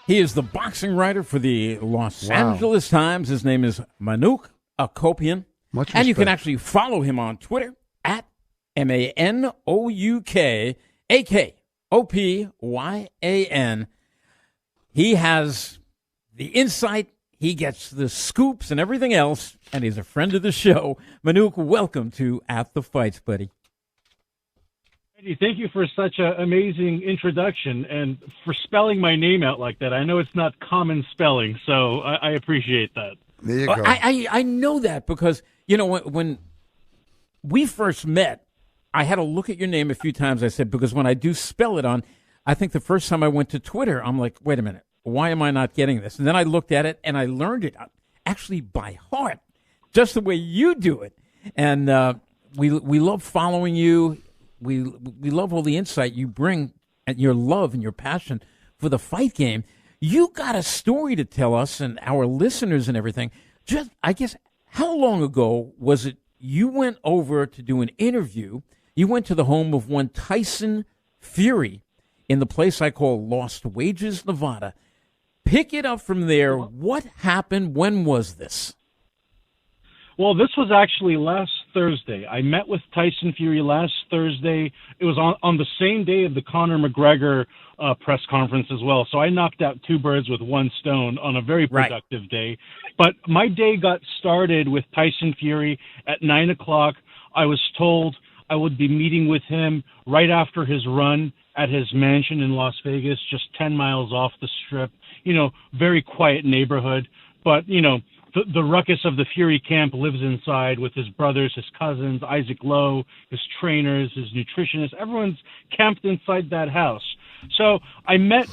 He is the boxing writer for the Los Angeles Times. His name is Manouk Akopyan. Much respect. And you can actually follow him on Twitter at ManoukAkopyan. He has the insight. He gets the scoops and everything else, and he's a friend of the show. Manouk, welcome to At the Fights, buddy. Thank you for such an amazing introduction and for spelling my name out like that. I know it's not common spelling, so I appreciate that. There you go. I know that because, you know, when we first met, I had to look at your name a few times. I said, because when I do spell it on, I think the first time I went to Twitter, I'm like, wait a minute, why am I not getting this? And then I looked at it and I learned it actually by heart, just the way you do it. And we love following you. We love all the insight you bring and your love and your passion for the fight game. You got a story to tell us and our listeners and everything. Just, I guess, how long ago was it you went over to do an interview? You went to the home of one Tyson Fury in the place I call Lost Wages, Nevada. Pick it up from there. What happened? When was this? Well, this was actually last Thursday. I met with Tyson Fury last Thursday. It was on the same day of the Conor McGregor press conference as well. So I knocked out two birds with one stone on a very productive day. But my day got started with Tyson Fury at 9 o'clock. I was told I would be meeting with him right after his run at his mansion in Las Vegas, just 10 miles off the Strip. You know, very quiet neighborhood. But, you know, the ruckus of the Fury camp lives inside with his brothers, his cousins, Isaac Lowe, his trainers, his nutritionists. Everyone's camped inside that house. So I met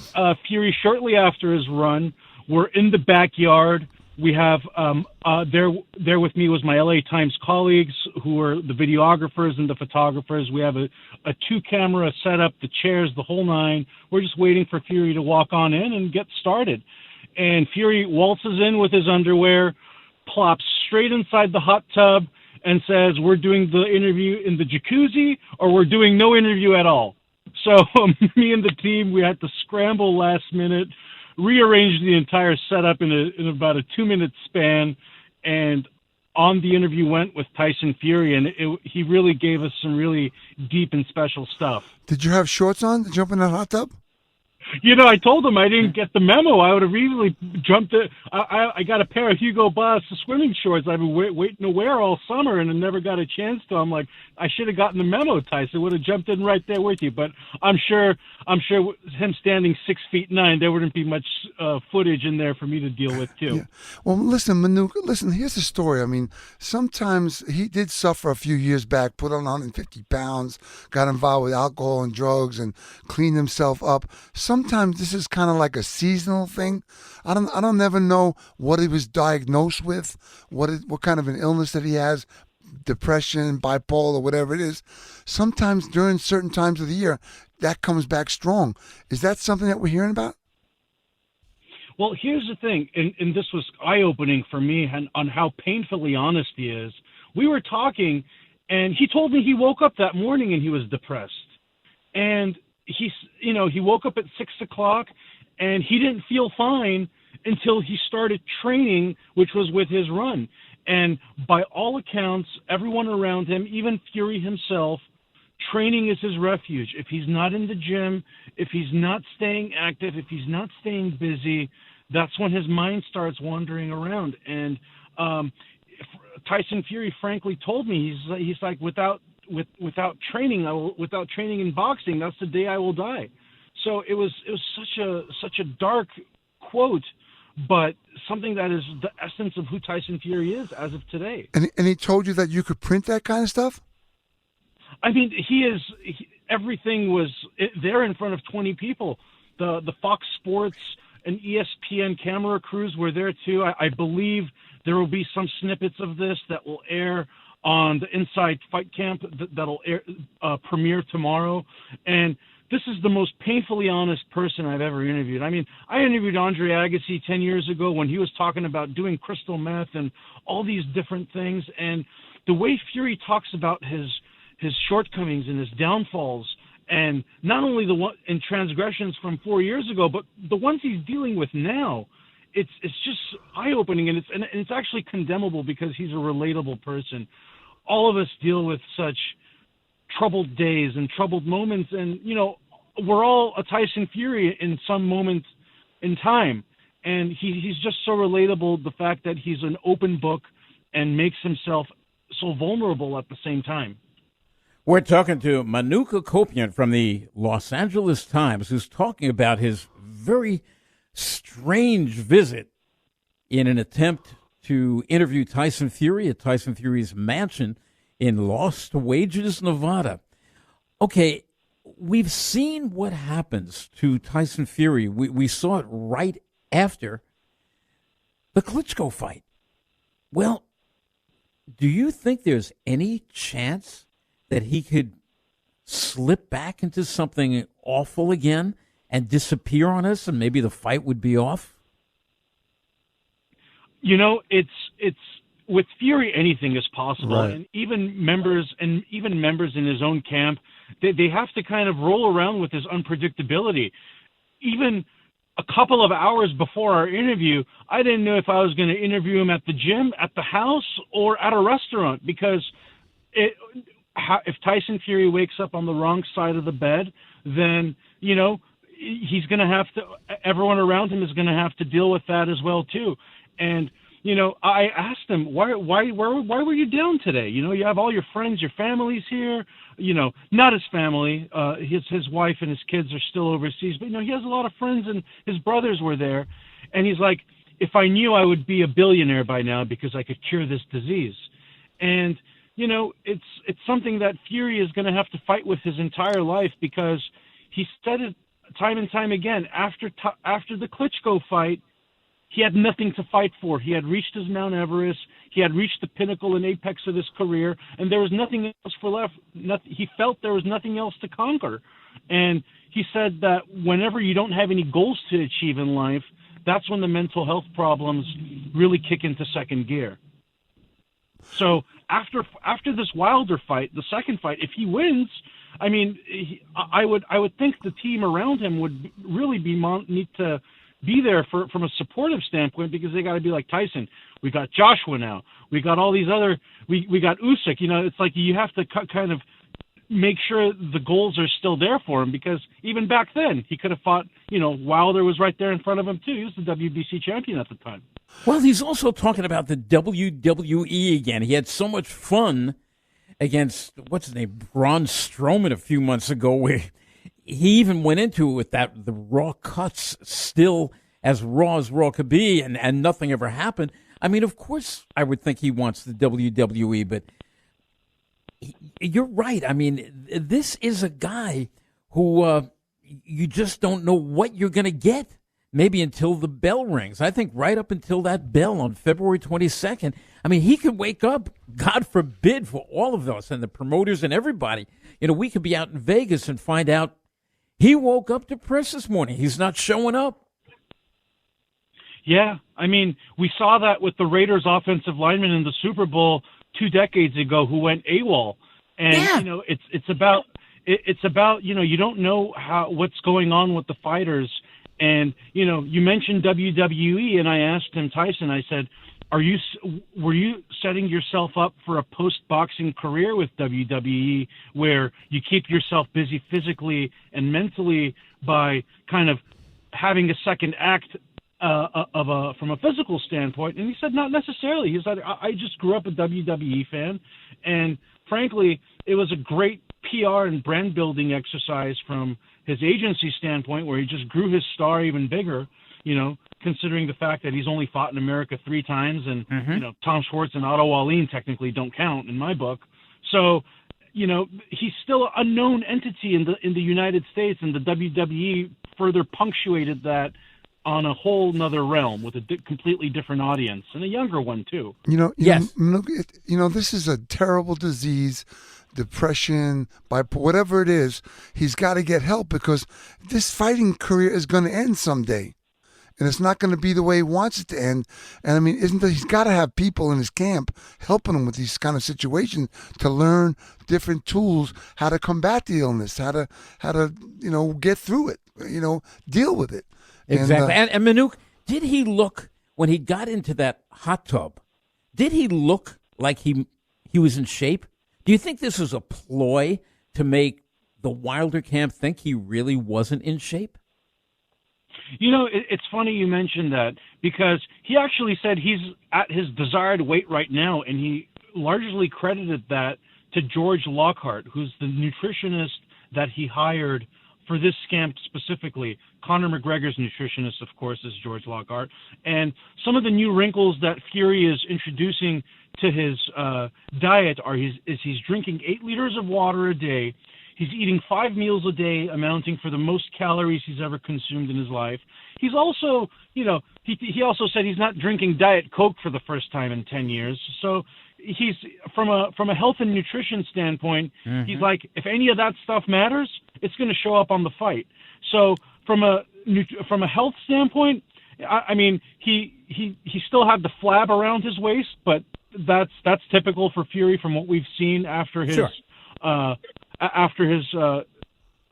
Fury shortly after his run. We're in the backyard. We have there with me was my LA Times colleagues who are the videographers and the photographers. We have a two-camera setup, the chairs, the whole nine. We're just waiting for Fury to walk on in and get started. And Fury waltzes in with his underwear, plops straight inside the hot tub, and says, we're doing the interview in the jacuzzi, or we're doing no interview at all. So me and the team, we had to scramble last minute, rearrange the entire setup in about a 2-minute span, and on the interview went with Tyson Fury, and he really gave us some really deep and special stuff. Did you have shorts on to jump in that hot tub? You know, I told him I didn't get the memo. I would have easily jumped it. I got a pair of Hugo Boss swimming shorts I've been waiting to wear all summer and I never got a chance to. I'm like, I should have gotten the memo, Tyson. Would have jumped in right there with you. But I'm sure him standing 6'9", there wouldn't be much footage in there for me to deal with too. Yeah. Well, listen, Manouk, here's the story. I mean, sometimes he did suffer a few years back, put on 150 pounds, got involved with alcohol and drugs and cleaned himself up. Sometimes this is kind of like a seasonal thing. I don't never know what he was diagnosed with, what kind of an illness that he has, depression, bipolar, whatever it is. Sometimes during certain times of the year, that comes back strong. Is that something that we're hearing about? Well, here's the thing, and this was eye-opening for me on how painfully honest he is. We were talking, and he told me he woke up that morning and he was depressed. And he woke up at 6 o'clock and he didn't feel fine until he started training, which was with his run. And by all accounts, everyone around him, even Fury himself, training is his refuge. If he's not in the gym, if he's not staying active, if he's not staying busy, that's when his mind starts wandering around. And Tyson Fury frankly told me, he's like, without training, without training in boxing, that's the day I will die. So it was such a dark quote, but something that is the essence of who Tyson Fury is as of today. And he told you that you could print that kind of stuff? I mean, everything was there in front of 20 people. The Fox Sports and ESPN camera crews were there too. I believe there will be some snippets of this that will air on the Inside Fight Camp that'll premiere tomorrow. And this is the most painfully honest person I've ever interviewed. I mean, I interviewed Andre Agassi 10 years ago when he was talking about doing crystal meth and all these different things. And the way Fury talks about his shortcomings and his downfalls And not only the one in transgressions from 4 years ago, but the ones he's dealing with now. It's just eye-opening, and it's actually condemnable because he's a relatable person. All of us deal with such troubled days and troubled moments, and we're all a Tyson Fury in some moment in time, and he's just so relatable. The fact that he's an open book and makes himself so vulnerable at the same time. We're talking to Manouk Akopyan from the Los Angeles Times, who's talking about his very strange visit in an attempt to interview Tyson Fury at Tyson Fury's mansion in Lost Wages, Nevada. Okay, we've seen what happens to Tyson Fury. We saw it right after the Klitschko fight. Well, do you think there's any chance that he could slip back into something awful again and disappear on us, and maybe the fight would be off? It's with Fury, anything is possible, Right. and even members in his own camp, they have to kind of roll around with his unpredictability. Even a couple of hours before our interview, I didn't know if I was going to interview him at the gym, at the house, or at a restaurant, because if Tyson Fury wakes up on the wrong side of the bed, then he's going to have to. Everyone around him is going to have to deal with that as well too. And I asked him, why were you down today? You have all your friends, your family's here. Not his family. His wife and his kids are still overseas, but he has a lot of friends, and his brothers were there. And he's like, if I knew, I would be a billionaire by now because I could cure this disease. And it's something that Fury is going to have to fight with his entire life, because he said it time and time again. After the Klitschko fight, he had nothing to fight for. He had reached his Mount Everest. He had reached the pinnacle and apex of his career, and there was nothing else left. He felt there was nothing else to conquer. And he said that whenever you don't have any goals to achieve in life, that's when the mental health problems really kick into second gear. So after this Wilder fight, the second fight, if he wins, I mean, I would think the team around him would really need to be there from a supportive standpoint, because they got to be like, Tyson, we got Joshua now, we got all these other, we got Usyk. It's like you have to kind of make sure the goals are still there for him, because even back then he could have fought. Wilder was right there in front of him too. He was the WBC champion at the time. Well, he's also talking about the WWE again. He had so much fun against, what's his name, Braun Strowman a few months ago, where he even went into it with the Raw cuts still as raw could be, and nothing ever happened. I mean, of course, I would think he wants the WWE, but you're right. I mean, this is a guy who you just don't know what you're going to get. Maybe until the bell rings. I think right up until that bell on February 22nd, I mean, he could wake up, God forbid, for all of us and the promoters and everybody. We could be out in Vegas and find out he woke up depressed this morning. He's not showing up. Yeah, I mean, we saw that with the Raiders offensive lineman in the Super Bowl 2 decades ago who went AWOL. And, it's about you don't know what's going on with the fighters. And, you mentioned WWE, and I asked him, Tyson, I said, were you setting yourself up for a post-boxing career with WWE where you keep yourself busy physically and mentally by kind of having a second act from a physical standpoint? And he said, not necessarily. He said, I just grew up a WWE fan, and frankly, it was a great PR and brand building exercise from his agency standpoint, where he just grew his star even bigger, considering the fact that he's only fought in America 3 times, and Tom Schwartz and Otto Wallin technically don't count in my book. So, he's still an unknown entity in the United States, and the WWE further punctuated that on a whole nother realm with a completely different audience, and a younger one too. Yes. This is a terrible disease, depression, bipolar, whatever it is. He's got to get help, because this fighting career is going to end someday. and it's not going to be the way he wants it to end. And I mean, he's got to have people in his camp helping him with these kind of situations to learn different tools, how to combat the illness, how to get through it, deal with it. Exactly. And Manouk, did he look, when he got into that hot tub, did he look like he was in shape? Do you think this was a ploy to make the Wilder camp think he really wasn't in shape? It's funny you mentioned that, because he actually said he's at his desired weight right now, and he largely credited that to George Lockhart, who's the nutritionist that he hired for this camp specifically. Conor McGregor's nutritionist, of course, is George Lockhart. And some of the new wrinkles that Fury is introducing to his diet he's drinking 8 liters of water a day. He's eating 5 meals a day, amounting for the most calories he's ever consumed in his life. He's also, he also said he's not drinking Diet Coke for the first time in 10 years. So he's from a health and nutrition standpoint, he's like, if any of that stuff matters, it's going to show up on the fight. So from a health standpoint, I mean, he still had the flab around his waist, but that's typical for Fury from what we've seen after his. Sure. After his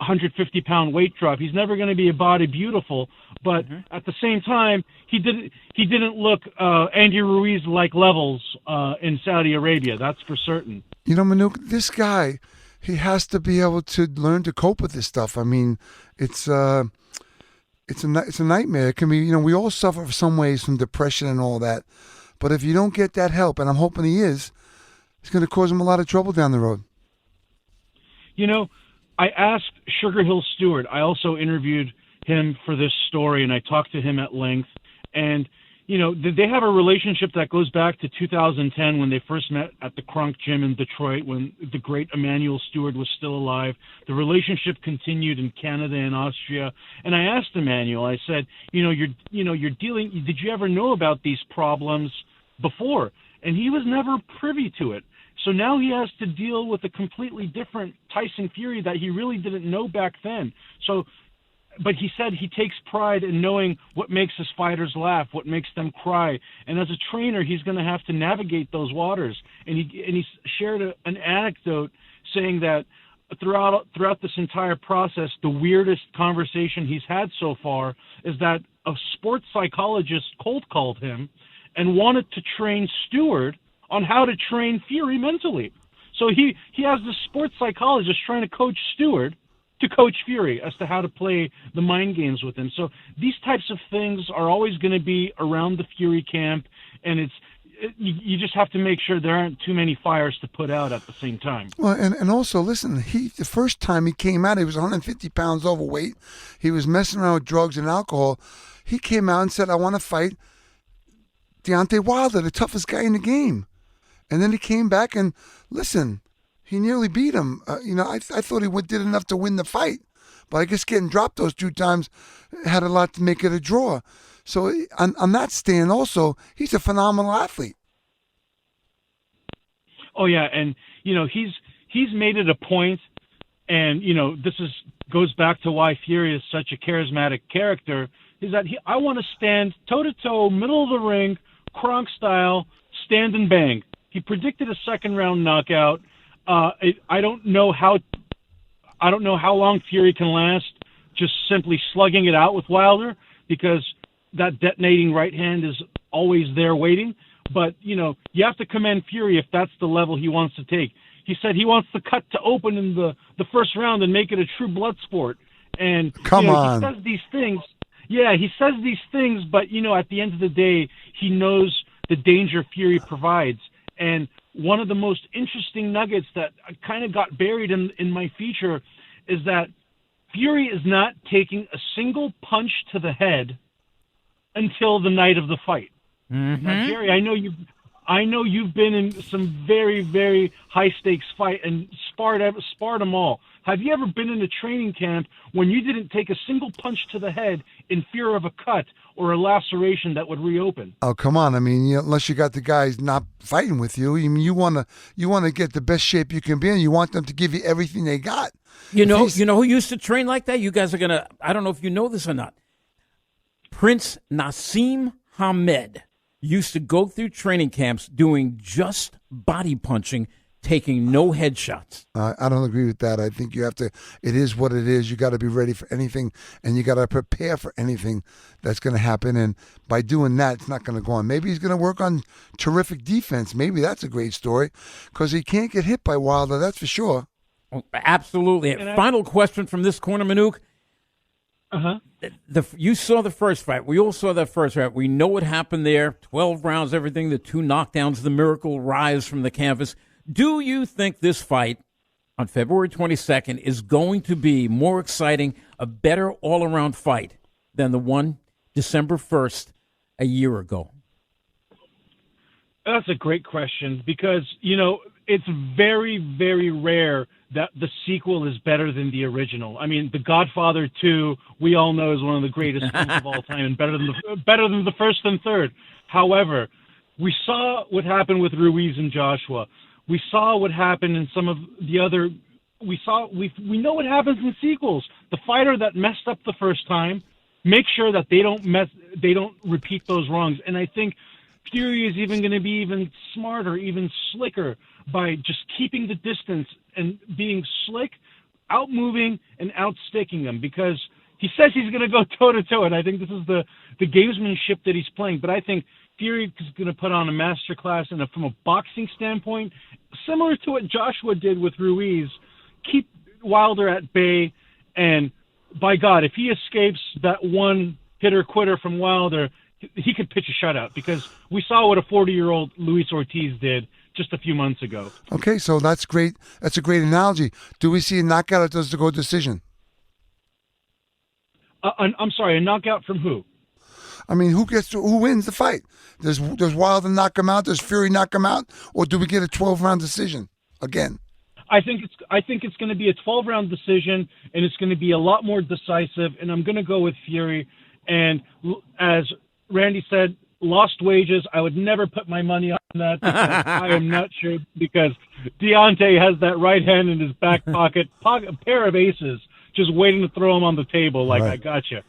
150-pound weight drop. He's never going to be a body beautiful, but at the same time, he didn't look Andy Ruiz-like levels in Saudi Arabia. That's for certain. Manouk, this guy, he has to be able to learn to cope with this stuff. I mean, it's a nightmare. It can be, we all suffer some ways from depression and all that, but if you don't get that help, and I'm hoping he is, it's going to cause him a lot of trouble down the road. I asked Sugar Hill Stewart. I also interviewed him for this story, and I talked to him at length. And, they have a relationship that goes back to 2010 when they first met at the Kronk Gym in Detroit when the great Emanuel Stewart was still alive. The relationship continued in Canada and Austria. And I asked Emanuel, I said, you're dealing, did you ever know about these problems before? And he was never privy to it. So now he has to deal with a completely different Tyson Fury that he really didn't know back then. But he said he takes pride in knowing what makes his fighters laugh, what makes them cry. And as a trainer, he's going to have to navigate those waters. And he shared an anecdote saying that throughout this entire process, the weirdest conversation he's had so far is that a sports psychologist cold called him and wanted to train Stewart on how to train Fury mentally. So he has this sports psychologist trying to coach Stewart to coach Fury as to how to play the mind games with him. So these types of things are always going to be around the Fury camp, and you just have to make sure there aren't too many fires to put out at the same time. Well, and also, listen, the first time he came out, he was 150 pounds overweight. He was messing around with drugs and alcohol. He came out and said, I want to fight Deontay Wilder, the toughest guy in the game. And then he came back and, listen, he nearly beat him. I thought he did enough to win the fight. But I guess getting dropped those 2 times had a lot to make it a draw. So on that stand also, he's a phenomenal athlete. Oh, yeah, and, he's made it a point, and, this goes back to why Fury is such a charismatic character, is that I want to stand toe-to-toe, middle of the ring, Kronk style, stand and bang. He predicted a second-round knockout. I don't know how long Fury can last just simply slugging it out with Wilder, because that detonating right hand is always there waiting. But, you have to commend Fury if that's the level he wants to take. He said he wants the cut to open in the first round and make it a true blood sport. And Come on. He says these things. Yeah, he says these things, but, at the end of the day, he knows the danger Fury provides. And one of the most interesting nuggets that kind of got buried in my feature is that Fury is not taking a single punch to the head until the night of the fight. Mm-hmm. Now, Jerry, I know you've been in some very, very high stakes fight and sparred them all. Have you ever been in a training camp when you didn't take a single punch to the head in fear of a cut or a laceration that would reopen? Oh, come on. I mean, unless you got the guys not fighting with you, you want to get the best shape you can be in. You want them to give you everything they got. You know who used to train like that? You guys are going to, I don't know if you know this or not. Prince Nassim Hamed used to go through training camps doing just body punching, taking no headshots. I don't agree with that. I think you have to, it is what it is. You got to be ready for anything, and you got to prepare for anything that's going to happen. And by doing that, it's not going to go on. Maybe he's going to work on terrific defense. Maybe that's a great story, because he can't get hit by Wilder, that's for sure. Absolutely. Final question from this corner, Manouk. Uh-huh. You saw the first fight. We all saw that first fight. We know what happened there. 12 rounds, everything, the 2 knockdowns, the miracle rise from the canvas. Do you think this fight on February 22nd is going to be more exciting, a better all-around fight than the one December 1st a year ago? That's a great question because, it's very, very rare that the sequel is better than the original. I mean, The Godfather 2, we all know, is one of the greatest films of all time and better than the first and third. However, we saw what happened with Ruiz and Joshua. We saw what happened in some of the other. We know what happens in sequels. The fighter that messed up the first time, make sure that they don't repeat those wrongs. And I think Fury is even going to be even smarter, even slicker by just keeping the distance and being slick, out-moving and out-sticking them, because he says he's going to go toe-to-toe, and I think this is the gamesmanship that he's playing. But I think Fury is going to put on a masterclass, and from a boxing standpoint, similar to what Joshua did with Ruiz, keep Wilder at bay, and by God, if he escapes that one hitter-quitter from Wilder, he could pitch a shutout, because we saw what a 40-year-old Luis Ortiz did just a few months ago. Okay, so that's great. That's a great analogy. Do we see a knockout or does it go decision? I'm sorry, a knockout from who? I mean, who wins the fight? Does Wilder knock him out? Does Fury knock him out? Or do we get a 12-round decision again? I think it's going to be a 12-round decision, and it's going to be a lot more decisive, and I'm going to go with Fury. And as Randy said, lost wages. I would never put my money on that, because I am not sure, because Deontay has that right hand in his back pocket, a pair of aces, just waiting to throw him on the table like, right. I got you.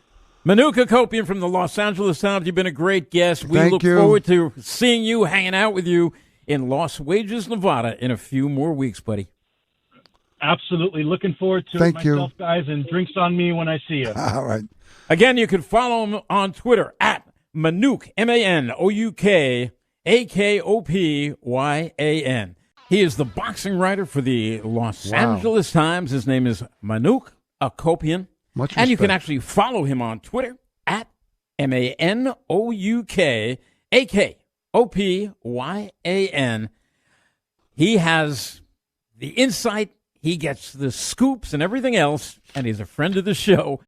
Manouk Akopyan from the Los Angeles Times, you've been a great guest. We look forward to seeing you, hanging out with you in Las Vegas, Nevada in a few more weeks, buddy. Absolutely. Looking forward to it myself, guys, and drinks on me when I see you. All right. Again, you can follow him on Twitter at Manouk, Manouk Akopyan. He is the boxing writer for the Los Angeles Times. His name is Manouk Akopyan. Much respect. And you can actually follow him on Twitter at Manouk Akopyan. He has the insight, he gets the scoops and everything else, and he's a friend of the show.